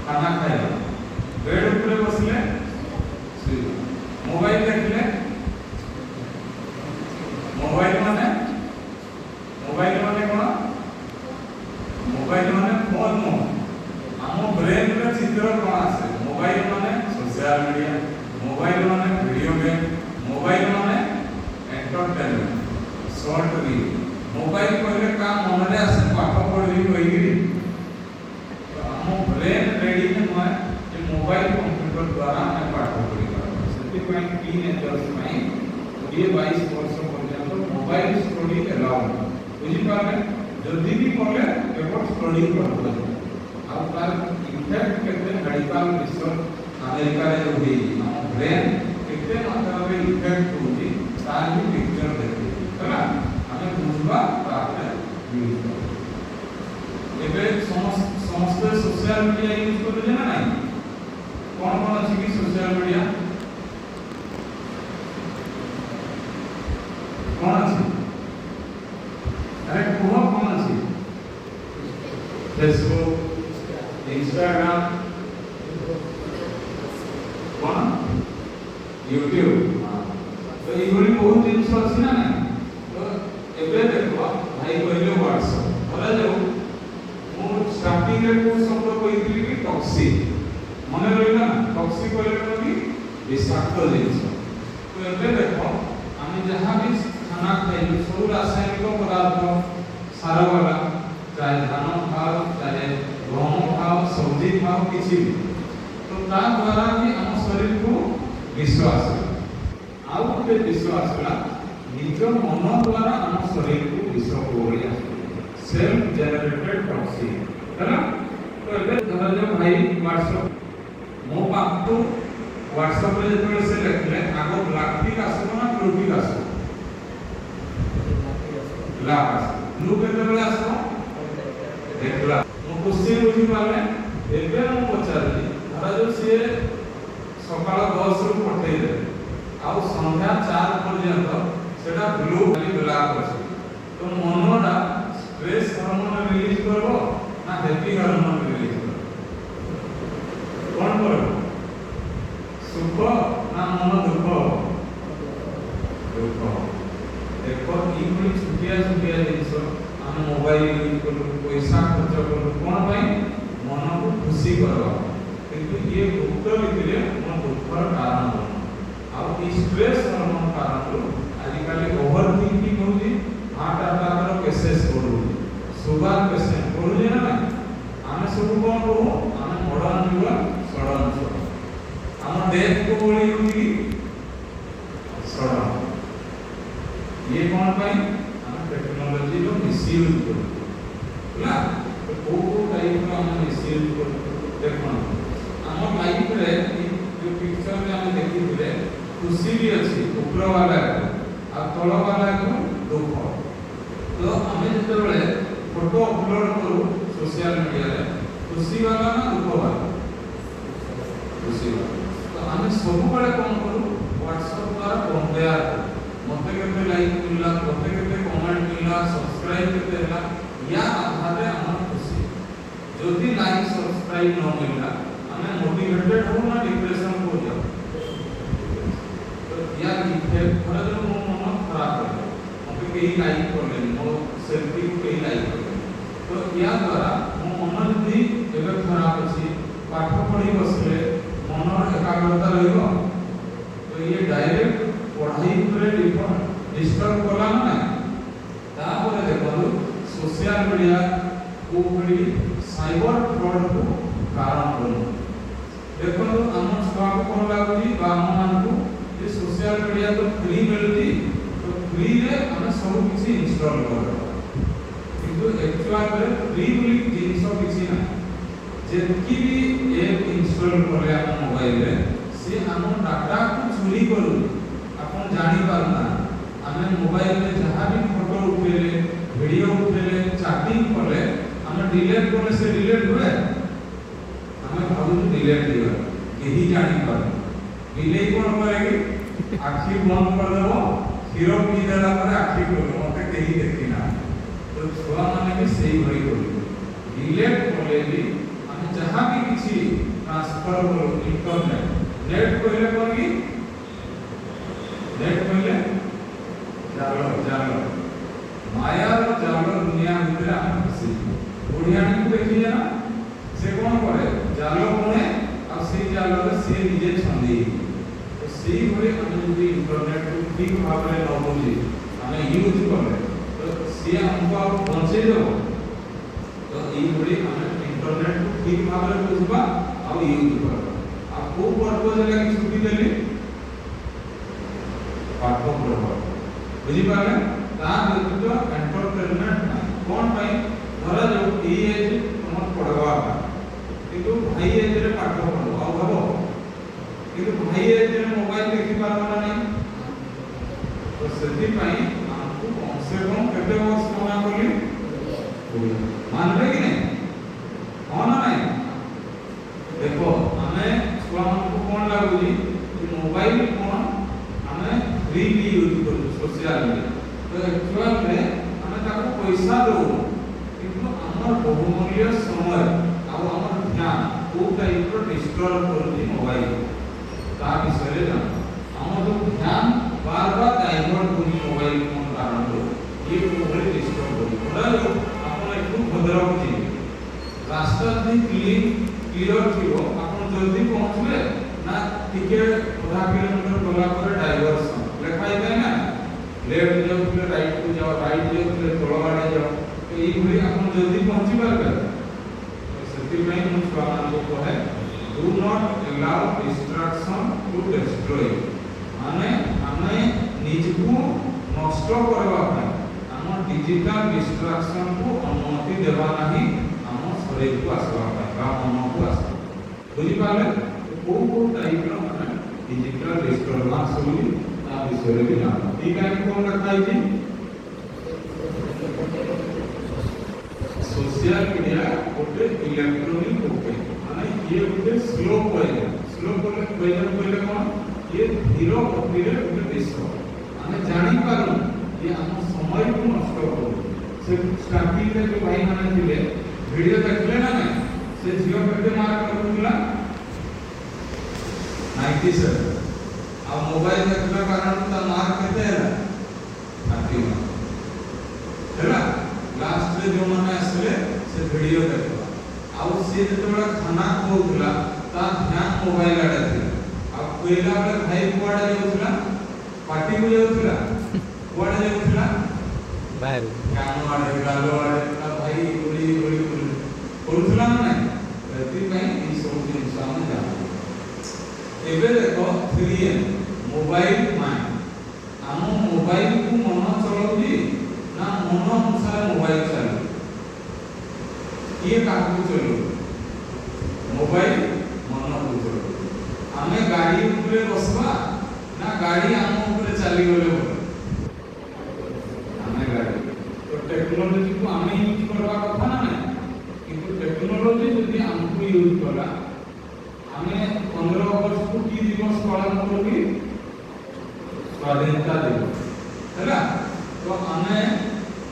खाना खाइला बेड ऊपर बसले सुइला मोबाइल देखले मोबाइल माने कोन मोबाइल माने फोन नो आम ब्रेन रे चित्र कोन आसे मोबाइल माने सोशल मीडिया मोबाइल माने वीडियो गेम मोबाइल माने एंटरटेनमेंट शॉर्ट रील मोबाइल कहले का मन रे आसे पाठ पढली होइगिरी तो आम ब्रेन रेडी ने माय जे मोबाइल कंप्यूटर द्वारा हम पाठ पढी करबो सेति पई टीनेजर्स पई 22 वर्ष पर्यंत मोबाइल स्टडी अलाउ बुझी पाले जल्दी भी कले केवल स्टडी करबो आ तार इफेक्ट केते मेडिकल रिसर्च अमेरिका रे होई हम ब्रेन केते मात्रा रे इफेक्ट होई तार भी पिक्चर देखि हला हमें बुझबा तारे यूज कर एबे समस्त सोशल मीडिया यूज करे ना नहीं कोन कोन अछि कि सोशल मीडिया कोन अछि अरे कोन अछि फेसबुक इंस्टाग्राम कोन यूट्यूब तो इगोली बहुत जिनिस अछि ना नहीं तो एबे देखो भाई कहले व्हाट्सएप भला जाऊ मो स्टार्टिंग रे को शब्द कहितली कि टॉक्सिक मने रहिला टॉक्सिक कहले कि विषाक्त जिनिस तो एबे देखो आमी जहां भी खाना खाइलु सब रासायनिक पदार्थ सार वाला चाहे धान खाओ चाहे गहम खाओ सब्जी खाओ किसी भी तो ता द्वारा भी हम शरीर को विश्वास आउ के विश्वास ला निज मन द्वारा हम शरीर को विष कोरिया सेल्फ जनरेटेड टॉक्सिन है ना तो एबे धर जो भाई व्हाट्सएप मो पाखु व्हाट्सएप रे जेतले से लिखले आगो लैक्टिक आसो ना प्रोटीक आसो लास ब्लू केतले आसो देखला मो क्वेश्चन बुझी पाले एबे हम पचारली धर जो से सकाळ 10 रु पठेई दे आ संध्या 4 पर्यंत सेटा ब्लू खाली ब्लैक अछि तो मनोडा स्ट्रेस हार्मोन रिलीज करबो ना हैप्पी हार्मोन रिलीज करबो कोन करबो सुख ना मन दुख देखो ई कोई छुटिया जिनिस हम मोबाइल यूज करू पैसा खर्च करू कोन भाई मन को खुशी करबो किंतु ये दुख भितरे मन दुखर कारण बन आ स्ट्रेस हार्मोन कारण आजिकल ओवर थिंकिंग होजी हार्ट अटैक रो केसेस बढ़ु शुगर पेशेंट बढ़ु ना आमे सब कोन कहू आमे मॉडर्न युग सडन हम डेथ को बोली होगी सडन ये कोन भाई हम टेक्नोलॉजी रो मिसयूज करू ना तो को टाइप रो हम मिसयूज करू देखो हम लाइफ रे जो पिक्चर में हम देखि दिले खुशी भी अछि ऊपर वाला आ तळ वाला को दुख तो हमें जते बेले फोटो अपलोड करू सोशल मीडिया रे खुशी वाला ना दुख वाला खुशी वाला तो हमें सब बेले कोन करू व्हाट्सएप द्वारा कंपेयर मते केते लाइक मिलला मते केते कमेंट मिलला सब्सक्राइब केते हला या आधार रे हम खुशी जदी लाइक सब्सक्राइब न मिलला हमें मोटिवेटेड हो ना डिप्रेशन हो जाओ तो या इफेक्ट थोड़ा जो मन खराब कर मते केही लाइक करले मो सेल्फी को केही लाइक करले तो या द्वारा मो मन जदी एबे खराब अछि पाठ पढी बसले मन एकाग्रता रहइबो तो ये डायरेक्ट पढ़ाई पर डिस्टर्ब कला ना तापर देखो सोशल मीडिया को बड़ी साइबर फ्रॉड को कारण बन देखो हम छुआ को कोन लागुची बा हम मान को ये सोशल मीडिया तो फ्री मिलती तो फ्री रे हम सब किसी इंस्टॉल कर किंतु एक्चुअल में फ्री बोली जिनिस किसी ना जेतकी भी ऐप इंस्टॉल करे अपन मोबाइल रे से हम डाटा को चोरी करू अपन जानि पारना हमें मोबाइल में जहां भी फोटो उठेले वीडियो उठेले चैटिंग करले हम डिलीट करले से डिलीट हुए हमें भाबु डिलीट दियो केही जानि पार डिलीट कोन करेगी आखी बंद कर देबो हीरो पी देला पर आखी खोलो मते केही देखि ना तो छुआ माने भी सही भई करू डिलीट करले भी हम जहां भी किसी ट्रांसफर इंटरनेट नेट कहले कोन की नेट कहले जाल जाल माया रो जाल दुनिया भितर हम फसी बुढ़ियाणी को देखिए ना से कोन करे जाल कोने आ से जाल रे से निजे छंदी तो से भरे हम যদি इंटरनेट को ठीक भाव रे न बुझी हमें यूज करे तो से हमको पहुंचे दो तो ई भरे हम इंटरनेट को ठीक भाव रे बुझबा आ यूज करबा आ को पर्पस लागि छुट्टी देली पाठ पढ़बा बुझी पाले ता व्यतीत एंटरटेनमेंट कोन पई धरा जो ई एज हम पढ़वा किंतु भाई एज रे पाठ पढ़वा आ भाबो किंतु भाई एज रे मोबाइल देखि पारबा नहीं तो सेति पई हमको कम से कम केते वर्ष मना करली मानबे कि नहीं हां ना नहीं देखो हमें छुआ को कोन लागुजी कि मोबाइल कोन हमें फ्रीली यूज करू सोशल मीडिया तो एक्चुअल में हमें ताको पैसा दो किंतु हमर बहुमूल्य समय आ हमर ध्यान को टाइप रो डिस्टर्ब करती मोबाइल ता विषय रे जान हमर जो ध्यान बार-बार डाइवर्ट होनी मोबाइल कोन कारण हो ये मोबाइल डिस्टर्ब हो बड़ा जो अपन एकु भद्रक जी रास्ता भी क्लियर थियो अपन जल्दी पहुंचबे ना टिके आधा किलोमीटर गला पर डाइवर्सन लेखाई जाए ना लेफ्ट जाओ फिर राइट को जाओ राइट जाओ फिर तଳ आड़े जाओ तो ई भली अपन जल्दी पहुंची पारबे तो सेति पई हम स्वागत को कहे do not allow distraction to destroy माने हमें निजको नष्ट करबा पई हम डिजिटल डिस्ट्रैक्शन को अनुमति देबा नहीं हम शरीर को आसबा पई बा मन को आसबा बुझी पाले को टाइप रो माने डिजिटल डिस्टर्बेंस होली ता विषय भी ना ई काई कोन रखाई छी सोशल मीडिया ओटे इलेक्ट्रॉनिक ओके माने ये ओटे स्लो पहिले कोन ये धीरो गतिरे ओटे विश्व माने जानि पारु ये हम समय को नष्ट करू से स्टार्टिंग रे जो भाई माने थिले वीडियो देखले ना नहीं से जियो पेटे मार्क करूला 97 अब मोबाइल देखने कारण ता मार्क केते है 31 हैला लास्ट रे जो माने असले से वीडियो देखबा आ से जेतबेला खाना खाउथला ता ध्यान मोबाइल आडे थिला अब कोइला बेले भाई कुआडे जाउथला पार्टी को जाउथला कुआडे जाउथला बाहर काम आडे गालो आडे ता भाई उड़ी उड़ी करूथला ना एति पई ई सब दिन सामने जा एबे देखो 3M मोबाइल माइंड हम मोबाइल को मन चलाउली ना मन अनुसार मोबाइल चलाउ ये काकू चलो मोबाइल मन को चलो हमें गाड़ी ऊपर बसबा ना गाड़ी हम ऊपर चली गले हमें गाड़ी तो टेक्नोलॉजी को हमें यूज करबा कथा ना किंतु टेक्नोलॉजी यदि हमको यूज करा हमें 15 अगस्त को की दिवस पालन करोगी स्वाधीनता दिवस हैला तो हमें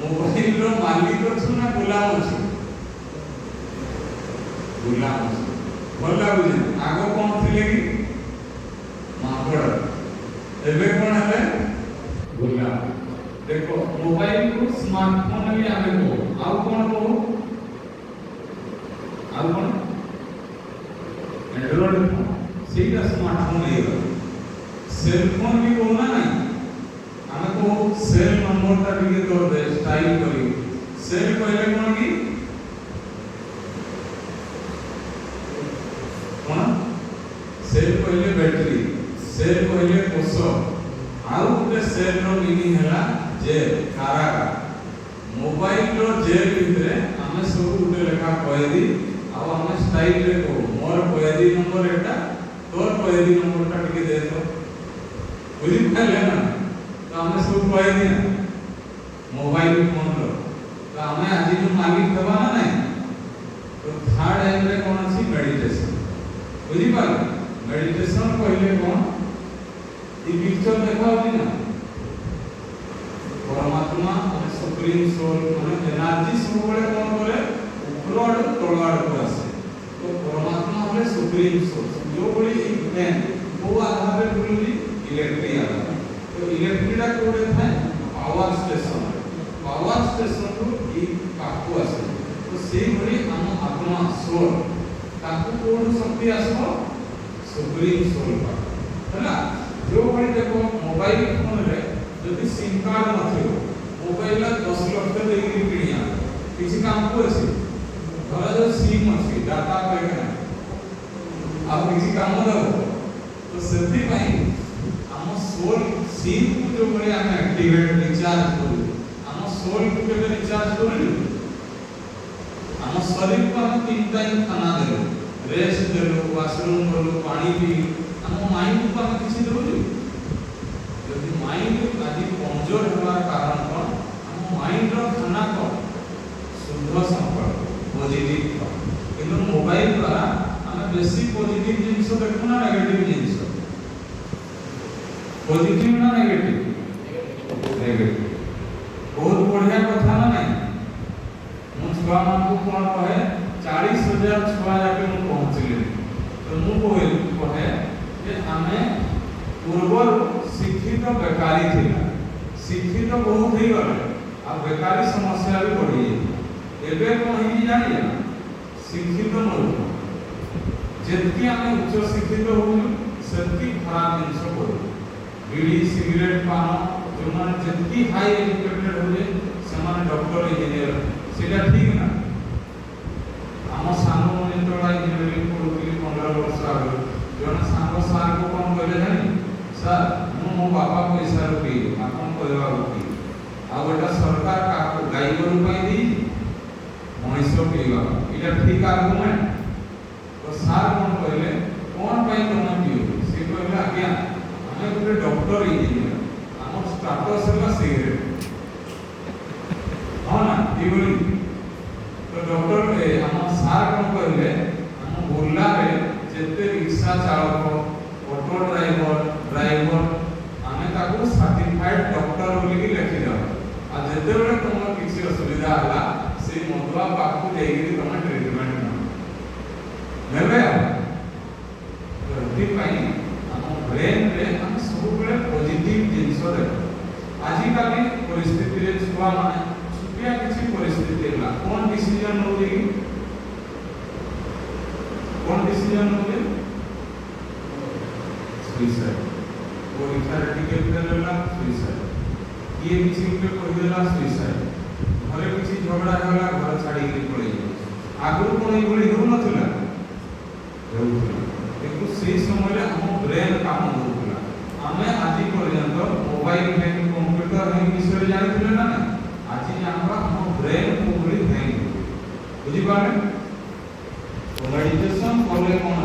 मोबाइल रो मालिक छु ना गुलाम छु भला बुझे आगो कोन थिले की माकड़ एबे कोन हले गुलाम देखो मोबाइल को स्मार्टफोन भी आमे को आउ कोन को आउ कोन एंड्रॉइड फोन सीधा स्मार्टफोन है सेल फोन भी होना नहीं हमें को सेल नंबर ता टिके तोड़ दे स्टाइल करी सेल पहले कोन की कोन सेल पहले बैटरी सेल पहले कोष आउ के सेल रो मीनिंग हैला जेल कारागार मोबाइल रो जेल भितरे हमें सब उठे लेखा कह दी अब हमें स्टाइल रे को मोर पैदी नंबर एटा तोर पैदी नंबर टा टिके दे तो बुझी पाले ना तो हमें सब पैदी ना मोबाइल फोन रो तो हमें आज जो मालिक दबा ना नहीं तो थर्ड एम रे कौन सी मेडिटेशन बुझी पाले मेडिटेशन पहले कौन ई पिक्चर देखा होती ना परमात्मा और सुप्रीम सोल माने एनर्जी सब बड़े कौन करे ऊपर और तल आड़ को आसे तो परमात्मा सुप्रीम सोर्स जो बड़ी एक फैन वो आधार पे बुलुनी इलेक्ट्रिक आधार तो इलेक्ट्रिक कोडे था पावर स्टेशन को एक पाकु आसे तो से बड़ी हम आत्मा सोल ताकू कोड शक्ति आसो सुप्रीम सोल का हैला जो बड़ी देखो मोबाइल फोन रे यदि सिम कार्ड नथियो मोबाइल 10 लाख दे किनिया किसी काम को अछि धरा जो सिम अछि डाटा पैक आप किसी काम दो तो सेति पई हम सोल सिम को जो बड़े हम एक्टिवेट रिचार्ज करू हम सोल को केबे रिचार्ज करू हम शरीर को हम तीन टाइम खाना देलो रेस्ट देलो वॉशरूम गलो पानी पी हम माइंड को हम किसी देबो यदि माइंड आदि कमजोर होवार कारण कोन हम माइंड रो खाना को शुद्ध संपर्क पॉजिटिव किंतु मोबाइल द्वारा हमें बेसी पॉजिटिव जिनिस देखो ना नेगेटिव जिनिस पॉजिटिव ना नेगेटिव बहुत बढ़िया कथा ना नहीं मु छुआ मान को कोन कहे 40,000 छुआ जाके मु पहुंचले तो मु कहे जे हमें पूर्व शिक्षित बेकारी थिला शिक्षित बहुत ही गले आ बेकारी समस्या भी बढ़ी एबे कहि जानिया शिक्षित मरु जेति हमें उच्च शिक्षित हो सेति खराब जिनिस करू बीड़ी सिगरेट पान जो मान जेति हाई एजुकेटेड होले समान डॉक्टर इंजीनियर सेटा ठीक ना हम सांग मन तोड़ा इंजीनियरिंग पढुली 15 वर्ष आगे जण सांग सार को कोन कहले जानि सर मो बापा पैसा रुपी आपन कहवा रुपी आ बेटा सरकार का गाई गोरु पाई दी मनुष्य पीवा इटा ठीक आर्गुमेंट तो सार कोन कहले कोन पाई तने पियो से कहले आज्ञा हमें गोटे डॉक्टर इंजीनियर हम स्टाटस है सिगरेट हां ना दिवली तो डॉक्टर के हम सार कोन कहले हम बोलला रे जेते रिक्शा चालक ऑटो ड्राइवर हमें ताको सर्टिफाइड डॉक्टर बोली की लिखि दो आ जेते बेले तुम किसी असुविधा हला से मधुआ पाकू देगी तुम ट्रीटमेंट ना नेबे तो ती पाई हम ब्रेन रे हम सब बेले पॉजिटिव जिंस देखो आजि काली परिस्थिति रे छुआ माने छुटिया किसी परिस्थिति हला कोन डिसीजन होली सुइसाइड वो इथार टिकट देला सुइसाइड ये किसी पे कह देला सुइसाइड घरे किसी झगड़ा होला घर छाड़ी के पड़े आगु कोन ई बोली हो नथिला देखो से समय रे हम ब्रेन काम होतला हमें आजि पर्यंत मोबाइल में कंप्यूटर में विषय जानिथिले ना आजि जानबा हम ब्रेन को बोली नहीं बुझी पाले तो मेडिटेशन करले कोन